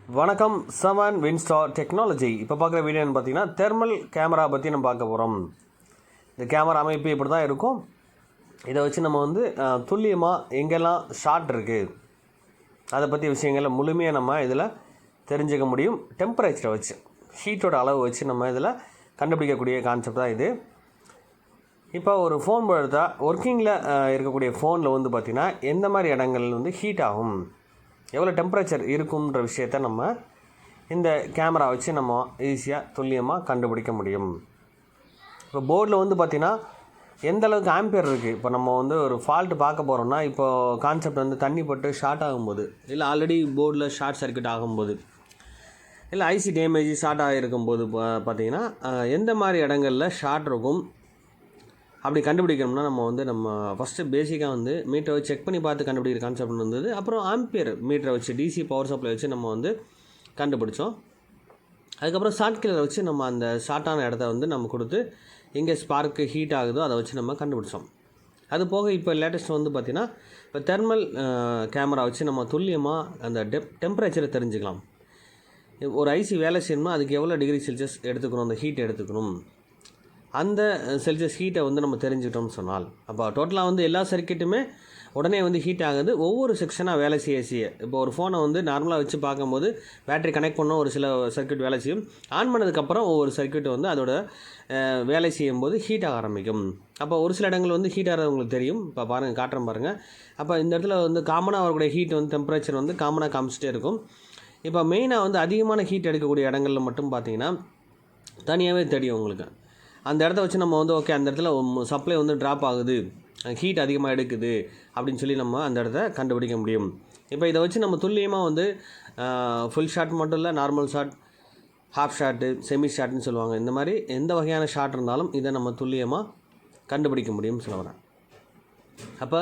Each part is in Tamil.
வணக்கம் செவன் வின்ஸ்டார் டெக்னாலஜி. இப்போ பார்க்குற வீடியோன்னு பார்த்தீங்கன்னா தெர்மல் கேமரா பற்றி நம்ம பார்க்க போகிறோம். இந்த கேமரா அமைப்பு இப்படி தான் இருக்கும். இதை வச்சு நம்ம துல்லியமாக எங்கெல்லாம் ஷார்ட் இருக்குது அதை பற்றி விஷயங்களை முழுமையாக நம்ம இதில் தெரிஞ்சுக்க முடியும். டெம்பரேச்சரை வச்சு, ஹீட்டோட அளவு வச்சு நம்ம இதில் கண்டுபிடிக்கக்கூடிய கான்செப்ட் தான் இது. இப்போ ஒரு ஃபோன் எடுத்தா ஒர்க்கிங்கில் இருக்கக்கூடிய ஃபோனில் பார்த்திங்கன்னா எந்த மாதிரி இடங்கள் ஹீட் ஆகும், எவ்வளோ டெம்பரேச்சர் இருக்குன்ற விஷயத்த நம்ம இந்த கேமரா வச்சு நம்ம ஈஸியாக துல்லியமாக கண்டுபிடிக்க முடியும். இப்போ போர்டில் பார்த்திங்கன்னா எந்த அளவுக்கு ஆம்பியர் இருக்குது. இப்போ நம்ம ஒரு ஃபால்ட்டு பார்க்க போகிறோம்னா, இப்போது கான்செப்ட் தண்ணி பட்டு ஷார்ட் ஆகும்போது, இல்லை ஆல்ரெடி போர்டில் ஷார்ட் சர்க்யூட் ஆகும்போது, இல்லை ஐசி டேமேஜ் ஷார்ட் ஆகிருக்கும்போது பார்த்திங்கன்னா எந்த மாதிரி இடங்களில் ஷார்ட் இருக்கும் அப்படி கண்டுபிடிக்கணும்னா நம்ம ஃபஸ்ட்டு பேசிக்காக மீட்டரை வச்சு செக் பண்ணி பார்த்து கண்டுபிடிக்கிற கான்செப்ட் இருந்தது. அப்புறம் ஆம்பியர் மீட்டரை வச்சு டிசி பவர் சப்ளை வச்சு நம்ம கண்டுபிடிச்சோம். அதுக்கப்புறம் ஷார்ட் கில்லரை வச்சு நம்ம அந்த ஷார்ட்டான இடத்த நம்ம கொடுத்து எங்கே ஸ்பார்க்கு ஹீட் ஆகுதோ அதை வச்சு நம்ம கண்டுபிடிச்சோம். அது போக இப்போ லேட்டஸ்ட் பார்த்திங்கன்னா இப்போ தெர்மல் கேமரா வச்சு நம்ம துல்லியமாக அந்த டெம்பரேச்சரை தெரிஞ்சுக்கலாம். ஒரு ஐசி வேலை செய்யணும்னா அதுக்கு எவ்வளோ டிகிரி செல்சியஸ் எடுத்துக்கணும், அந்த ஹீட் எடுத்துக்கணும். அந்த செல்சியஸ் ஹீட்டை நம்ம தெரிஞ்சுக்கிட்டோம்னு சொன்னால், அப்போ டோட்டலாக எல்லா சர்க்கியூட்டுமே உடனே ஹீட் ஆகுது. ஒவ்வொரு செக்ஷனாக வேலை செய்ய இப்போ ஒரு ஃபோனை நார்மலாக வச்சு பார்க்கும்போது பேட்டரி கனெக்ட் பண்ண ஒரு சில சர்க்கியூட் வேலை செய்யும். ஆன் பண்ணதுக்கப்புறம் ஒவ்வொரு சர்க்கியூட் அதோட வேலை செய்யும்போது ஹீட் ஆக ஆரம்பிக்கும். அப்போ ஒரு சில இடங்கள் ஹீட் ஆகிறது உங்களுக்கு தெரியும். இப்போ பாருங்கள், காட்டுறேன் பாருங்கள். அப்போ இந்த இடத்துல காமனாக வரக்கூடிய ஹீட் டெம்பரேச்சர் காமனாக காமிச்சிட்டே இருக்கும். இப்போ மெயினாக அதிகமான ஹீட் எடுக்கக்கூடிய இடங்களில் மட்டும் பார்த்தீங்கன்னா தனியாகவே தெரியும் உங்களுக்கு. அந்த இடத்த வச்சு நம்ம ஓகே, அந்த இடத்துல சப்ளை ட்ராப் ஆகுது, ஹீட் அதிகமாக எடுக்குது அப்படின்னு சொல்லி நம்ம அந்த இடத்த கண்டுபிடிக்க முடியும். இப்போ இதை வச்சு நம்ம துல்லியமாக ஃபுல் ஷாட் மட்டும் இல்லை, normal shot, half shot, semi ஷாட்னு சொல்லுவாங்க. இந்த மாதிரி எந்த வகையான ஷாட் இருந்தாலும் இதை நம்ம துல்லியமாக கண்டுபிடிக்க முடியும்னு சொல்ல வரேன். அப்போ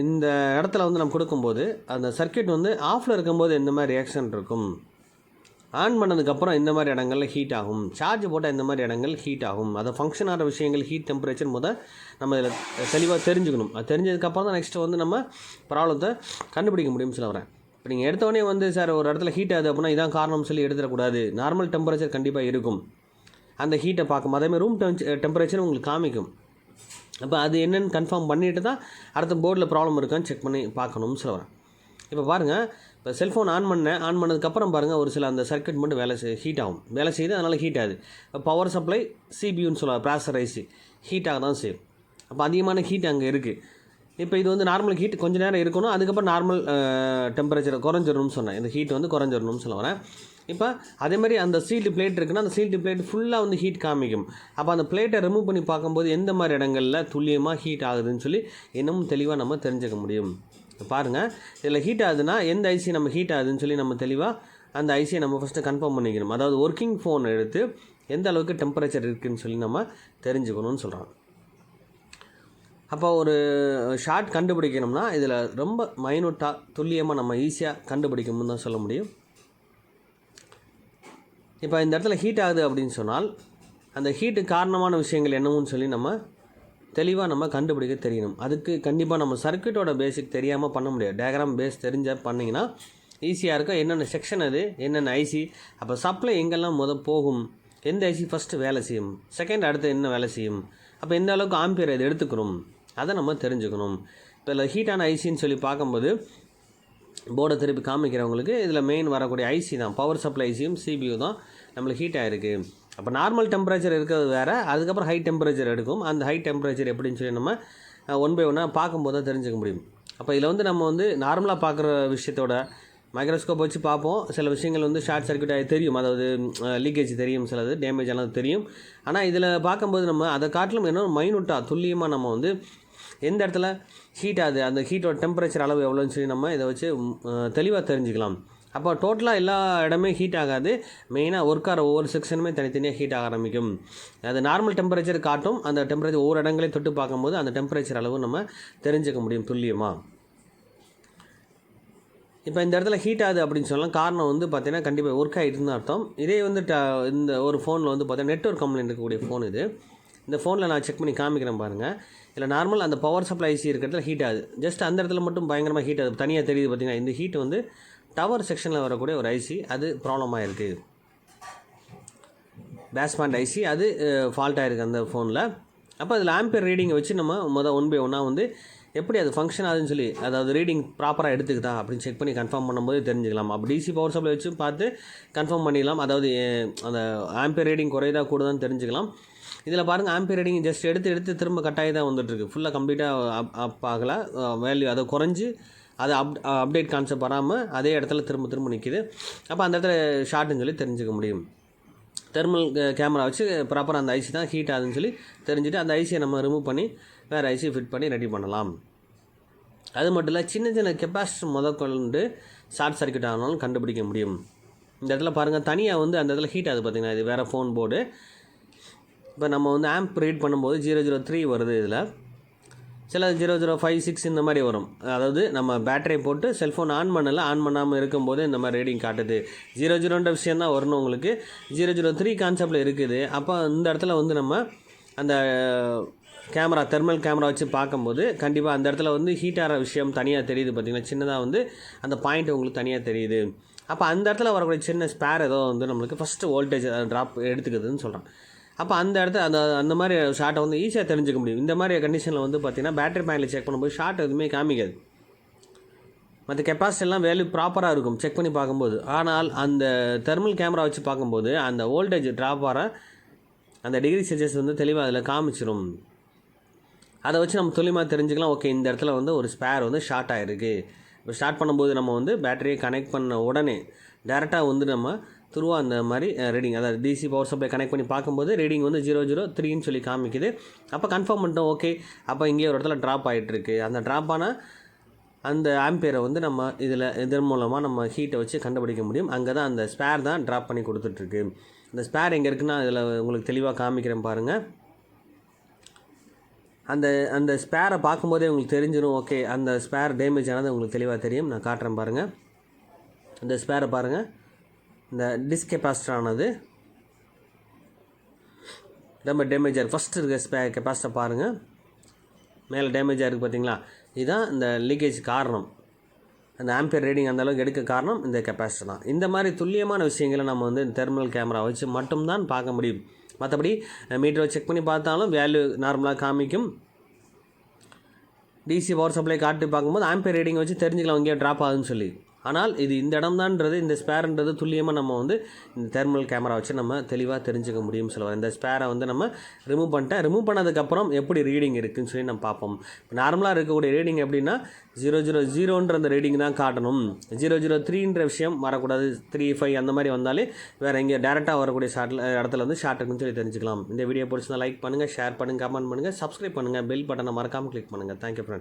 இந்த இடத்துல நம்ம கொடுக்கும்போது அந்த சர்க்யூட் ஆஃபில் இருக்கும்போது எந்த மாதிரி ரியாக்ஷன் இருக்கும், ஆன் பண்ணதுக்கப்புறம் இந்த மாதிரி இடங்களில் ஹீட் ஆகும், சார்ஜ் போட்டால் இந்த மாதிரி இடங்கள் ஹீட் ஆகும். அதை ஃபங்க்ஷன் ஆகிற விஷயங்கள் ஹீட் டெம்பரேச்சர் நம்ம இதில் தெளிவாக தெரிஞ்சுக்கணும். அது தெரிஞ்சதுக்கப்புறம் தான் நெக்ஸ்ட்டு நம்ம ப்ராப்ளத்தை கண்டுபிடிக்க முடியும்னு சொல்ல வரேன். இப்போ நீங்கள் எடுத்தோடனே சார் ஒரு இடத்துல ஹீட் ஆகுது அப்படின்னா இதான் காரணம் சொல்லி எடுத்துடக்கூடாது. நார்மல் டெம்பரேச்சர் கண்டிப்பாக இருக்கும். அந்த ஹீட்டை பார்க்கும், அதேமாதிரி ரூம் டெம்பரேச்சர் உங்களுக்கு காமிக்கும். அப்போ அது என்னென்னு கன்ஃபார்ம் பண்ணிவிட்டு தான் அடுத்த போர்டில் ப்ராப்ளம் இருக்கான்னு செக் பண்ணி பார்க்கணும்னு சொல்ல வரேன். இப்போ பாருங்கள், இப்போ செல்ஃபோன் ஆன் பண்ணதுக்கப்புறம் பாருங்கள், ஒரு சில அந்த சர்க்யூட் மட்டும் ஹீட் ஆகும், வேலை செய்யுது, அதனால் ஹீட் ஆகுது. இப்போ பவர் சப்ளை சிபியூன்னு சொல்லுவாங்க, ப்ராசஸர் ஐசி ஹீட் ஆக தான் செய்யும். அப்போ அதிகமான ஹீட் அங்கே இருக்குது. இப்போ இது நார்மல் ஹீட் கொஞ்சம் நேரம் இருக்கணும், அதுக்கப்புறம் நார்மல் டெம்பரேச்சர் குறைஞ்சிடணும்னு சொன்னேன். இந்த ஹீட் குறைஞ்சிடணும்னு சொல்ல வரேன். இப்போ அதேமாதிரி அந்த சீல்டு பிளேட் இருக்குன்னா அந்த சீல்டு பிளேட் ஃபுல்லாக ஹீட் காமிக்கும். அப்போ அந்த பிளேட்டை ரிமூவ் பண்ணி பார்க்கும்போது எந்த மாதிரி இடங்களில் துல்லியமாக ஹீட் ஆகுதுன்னு சொல்லி இன்னமும் தெளிவாக நம்ம தெரிஞ்சுக்க முடியும். பாருங்கள், இதில் ஹீட் ஆகுதுன்னா எந்த ஐசி நம்ம ஹீட் ஆகுதுன்னு சொல்லி நம்ம தெளிவாக அந்த ஐசியை நம்ம ஃபஸ்ட்டு கன்ஃபார்ம் பண்ணிக்கணும். அதாவது ஒர்க்கிங் ஃபோன் எடுத்து எந்த அளவுக்கு டெம்பரேச்சர் இருக்குதுன்னு சொல்லி நம்ம தெரிஞ்சுக்கணும்னு சொல்கிறாங்க. அப்போ ஒரு ஷார்ட் கண்டுபிடிக்கணும்னா இதில் ரொம்ப மைனூட்டாக துல்லியமாக நம்ம ஈஸியாக கண்டுபிடிக்கணும்னு தான் சொல்ல முடியும். இப்போ இந்த இடத்துல ஹீட் ஆகுது அப்படின்னு சொன்னால் அந்த ஹீட்டுக்கு காரணமான விஷயங்கள் என்னவும் சொல்லி நம்ம தெளிவாக நம்ம கண்டுபிடிக்க தெரியணும். அதுக்கு கண்டிப்பாக நம்ம சர்க்யூட்டோட பேசிக் தெரியாமல் பண்ண முடியாது. டயக்ராம் பேஸ் தெரிஞ்ச பண்ணிங்கன்னா ஈஸியாக இருக்கும். என்னென்ன செக்ஷன் அது, என்னென்ன ஐசி, அப்போ சப்ளை எங்கெல்லாம் போகும், எந்த ஐசி ஃபஸ்ட்டு வேலை செய்யும், செகண்ட் அடுத்து என்ன வேலை செய்யும், அப்போ எந்த அளவுக்கு ஆம்பியர் இது எடுத்துக்கணும் அதை நம்ம தெரிஞ்சுக்கணும். இப்போ இதில் ஹீட்டான ஐசின்னு சொல்லி பார்க்கும்போது போர்டை திருப்பி காமிக்கிறவங்களுக்கு இதில் மெயின் வரக்கூடிய ஐசி தான், பவர் சப்ளை ஐசியும் சிபியூ தான் நம்மளுக்கு ஹீட் ஆகிருக்கு. அப்போ நார்மல் டெம்பரேச்சர் இருக்கிறது வேறு, அதுக்கப்புறம் ஹை டெம்பரேச்சர் எடுக்கும். அந்த ஹை டெம்பரேச்சர் எப்படின்னு சொல்லி நம்ம ஒன் பை ஒன்னாக பார்க்கும்போது தான் தெரிஞ்சுக்க முடியும். அப்போ இதில் நம்ம நார்மலாக பார்க்குற விஷயத்தோட மைக்ரோஸ்கோப் வச்சு பார்ப்போம். சில விஷயங்கள் ஷார்ட் சர்க்யூட் ஆகி தெரியும், அதாவது லீக்கேஜ் தெரியும், சிலது டேமேஜ் ஆனது தெரியும். ஆனால் இதில் பார்க்கும்போது நம்ம அதை காட்டிலும் என்ன மைனூட்டாக துல்லியமாக நம்ம எந்த இடத்துல ஹீட் ஆகுது, அந்த ஹீட்டோட டெம்பரேச்சர் அளவு எவ்வளோன்னு சொல்லி நம்ம இதை வச்சு தெளிவாக தெரிஞ்சுக்கலாம். அப்போ டோட்டலாக எல்லா இடமே ஹீட் ஆகாது, மெயினாக ஒர்க் ஆகிற ஒவ்வொரு செக்ஷனுமே தனித்தனியாக ஹீட் ஆக ஆரம்பிக்கும். அது நார்மல் டெம்பரேச்சர் காட்டும். அந்த டெம்பரேச்சர் ஒவ்வொரு இடங்களையும் தொட்டு பார்க்கும்போது அந்த டெம்பரேச்சர் அளவு நம்ம தெரிஞ்சுக்க முடியும் துல்லியமாக. இப்போ இந்த இடத்துல ஹீட் ஆகுது அப்படின்னு சொல்லலாம். காரணம் பார்த்தீங்கன்னா கண்டிப்பாக ஒர்க் ஆகிட்டுன்னு அர்த்தம். இதே இந்த ஒரு ஃபோனில் பார்த்தீங்கன்னா நெட்வொர்க் கம்ப்ளைண்ட் இருக்கக்கூடிய ஃபோன் இது. இந்த ஃபோனில் நான் செக் பண்ணி காமிக்கிறேன் பாருங்கள். இல்லை நார்மல் அந்த பவர் சப்ளை ஐசி இருக்கிற இடத்துல ஹீட் ஆகுது, ஜஸ்ட் அந்த இடத்துல மட்டும் பயங்கரமாக ஹீட் ஆகுது, தனியாக தெரியுது. பார்த்திங்கன்னா இந்த ஹீட் டவர் செக்ஷனில் வரக்கூடிய ஒரு ஐசி அது ப்ராப்ளமாக இருக்குது. பேஸ்பேண்ட் ஐசி அது ஃபால்ட் ஆகிருக்கு அந்த ஃபோனில். அப்போ அதில் ஆம்பியர் ரீடிங்கை வச்சு நம்ம ஒன் பை ஒன்னாக வந்து எப்படி அது ஃபங்க்ஷன் ஆகுதுன்னு சொல்லி, அதாவது ரீடிங் ப்ராப்பராக எடுத்துக்குதா அப்படின்னு செக் பண்ணி கன்ஃபார்ம் பண்ணும்போது தெரிஞ்சுக்கலாம். அப்போ டிசி பவர் சப்ளை வச்சு பார்த்து கன்ஃபார்ம் பண்ணிடலாம். அதாவது அந்த ஆம்பியர் ரீடிங் குறையதா கூடதான்னு தெரிஞ்சுக்கலாம். இதில் பாருங்கள், ஆம்பியர் ரீடிங் ஜஸ்ட் எடுத்து திரும்ப கட்டாயி தான் வந்துட்டுருக்கு. ஃபுல்லாக கம்ப்ளீட்டாக அப் ஆகலை, வேல்யூ அதை குறைஞ்சி அது அப்டேட் கான்செப்ட் வராமல் அதே இடத்துல திரும்ப நிற்கிது. அப்போ அந்த இடத்துல ஷார்ட்டுன்னு சொல்லி தெரிஞ்சுக்க முடியும். தெர்மல் கேமரா வச்சு ப்ராப்பராக அந்த ஐசி தான் ஹீட் ஆகுதுன்னு சொல்லி தெரிஞ்சுட்டு அந்த ஐசியை நம்ம ரிமூவ் பண்ணி வேறு ஐசி ஃபிட் பண்ணி ரெடி பண்ணலாம். அது மட்டும் இல்லை, சின்ன கெப்பாசிட்டர் முதற்கொண்டு ஷார்ட் சர்க்யூட் ஆனாலும் கண்டுபிடிக்க முடியும். இந்த இடத்துல பாருங்கள், தனியாக வந்து அந்த இடத்துல ஹீட் ஆகுது பார்த்திங்கன்னா. இது வேறு ஃபோன் போர்டு. இப்போ நம்ம வந்து ஆம்ப் ரீட் பண்ணும்போது 003 வருது. இதில் சில 0056 இந்த மாதிரி வரும். அதாவது நம்ம பேட்டரி போட்டு செல்ஃபோன் ஆன் பண்ணாமல் இருக்கும்போது இந்த மாதிரி ரீடிங் காட்டுது. 00ன்ற விஷயம் தான் வரணும் உங்களுக்கு. 003 கான்செப்டில் இருக்குது. அப்போ இந்த இடத்துல வந்து நம்ம அந்த கேமரா தெர்மல் கேமரா வச்சு பார்க்கும்போது கண்டிப்பாக அந்த இடத்துல வந்து ஹீட் ஆகிற விஷயம் தனியாக தெரியுது. பார்த்திங்கன்னா சின்னதாக வந்து அந்த பாயிண்ட் உங்களுக்கு தனியாக தெரியுது. அப்போ அந்த இடத்துல வரக்கூடிய சின்ன ஸ்பேர் ஏதோ வந்து நம்மளுக்கு ஃபஸ்ட்டு வோல்டேஜ் ட்ராப் எடுத்துக்குதுன்னு சொல்கிறேன். அப்போ அந்த இடத்துல அந்த மாதிரி ஷார்ட்டை வந்து ஈஸியாக தெரிஞ்சுக்க முடியும். இந்த மாதிரி கண்டிஷனில் வந்து பார்த்திங்கன்னா பேட்டரி பேங்கில் செக் பண்ணும்போது ஷார்ட் எதுவுமே காமிக்காது. மற்ற கெப்பாசிட்டிலாம் வேல்யூ ப்ராப்பராக இருக்கும் செக் பண்ணி பார்க்கும்போது. ஆனால் அந்த தெர்மல் கேமரா வச்சு பார்க்கும்போது அந்த வோல்டேஜ் ட்ராப் ஆகிற அந்த டிகிரி செல்சியஸ் வந்து தெளிவாக அதில் காமிச்சிடும். அதை வச்சு நம்ம துல்லியமாக தெரிஞ்சுக்கலாம். ஓகே, இந்த இடத்துல வந்து ஒரு ஸ்பேர் வந்து ஷார்ட் ஆகிருக்கு. இப்போ ஸ்டார்ட் பண்ணும்போது நம்ம வந்து பேட்டரியை கனெக்ட் பண்ண உடனே டேரெக்டாக வந்து நம்ம த்ரூவாக அந்த மாதிரி ரீடிங், அதாவது டிசி பவர் சப்ளை கனெக்ட் பண்ணி பார்க்கும்போது ரீடிங் வந்து 003ன்னு சொல்லி காமிக்குது. அப்போ கன்ஃபார்ம் பண்ணிட்டோம். ஓகே, அப்போ இங்கே ஒரு இடத்துல ட்ராப் ஆகிட்டுருக்கு. அந்த ட்ராப் ஆனால் அந்த ஆம்பியரை வந்து நம்ம இதன் மூலமாக நம்ம ஹீட்டை வச்சு கண்டுபிடிக்க முடியும். அங்கே தான் அந்த ஸ்பேர் தான் ட்ராப் பண்ணி கொடுத்துட்ருக்கு. இந்த ஸ்பேர் எங்கே இருக்குன்னா இதில் உங்களுக்கு தெளிவாக காமிக்கிறேன் பாருங்கள். அந்த ஸ்பேரை பார்க்கும்போதே உங்களுக்கு தெரிஞ்சிடும். ஓகே, அந்த ஸ்பேர் டேமேஜ் ஆனது உங்களுக்கு தெளிவாக தெரியும். நான் காட்டுறேன் பாருங்கள். இந்த ஸ்பேரை பாருங்கள். இந்த டிஸ்க் கெப்பாசிட்டர் ஆனது ரொம்ப டேமேஜ் ஆகிருக்கு. ஃபஸ்ட்டு இருக்க கெப்பாசிட்டர் பாருங்கள், மேலே டேமேஜ் ஆகிருக்கு பார்த்தீங்களா. இதுதான் இந்த லீக்கேஜ் காரணம். அந்த ஆம்பியர் ரீடிங் அந்தளவுக்கு எடுக்க காரணம் இந்த கெப்பாசிட்டர் தான். இந்த மாதிரி துல்லியமான விஷயங்களை நம்ம வந்து தெர்மல் கேமரா வச்சு மட்டும்தான் பார்க்க முடியும். மற்றபடி மீட்டரை செக் பண்ணி பார்த்தாலும் வேல்யூ நார்மலாக காமிக்கும். டிசி பவர் சப்ளை காட்டி பார்க்கும்போது ஆம்பியர் ரீடிங் வச்சு தெரிஞ்சுக்கலாம் இங்கே ட்ராப் ஆகுதுன்னு சொல்லி. ஆனால் இது இந்த இடம்தான்றது, இந்த ஸ்பேர்ன்றது துல்லியமாக நம்ம வந்து இந்த தெர்மல் கேமரா வச்சு நம்ம தெளிவாக தெரிஞ்சுக்க முடியும் சொல்லுவாங்க. இந்த ஸ்பேரை வந்து நம்ம ரிமூவ் பண்ணதுக்கப்புறம் எப்படி ரீடிங் இருக்குதுன்னு சொல்லி நம்ம பார்ப்போம். நார்மலாக இருக்கக்கூடிய ரீடிங் எப்படின்னா 000ன்ற அந்த ரீடிங் தான் காட்டணும். 003ன்ற விஷயம் வரக்கூடாது. 35 அந்த மாதிரி வந்தாலே வேறு எங்கே டேரெக்டாக வரக்கூடிய இடத்துல வந்து ஷார்ட் இருக்குன்னு சொல்லி தெரிஞ்சுக்கலாம். இந்த வீடியோ பிடிச்சிருந்தா லைக் பண்ணுங்கள், ஷேர் பண்ணுங்கள், கமெண்ட் பண்ணுங்கள், சப்ஸ்கிரைப் பண்ணுங்கள், பெல் பட்டனை மறக்காமல் கிளிக் பண்ணுங்கள். Thank you friends.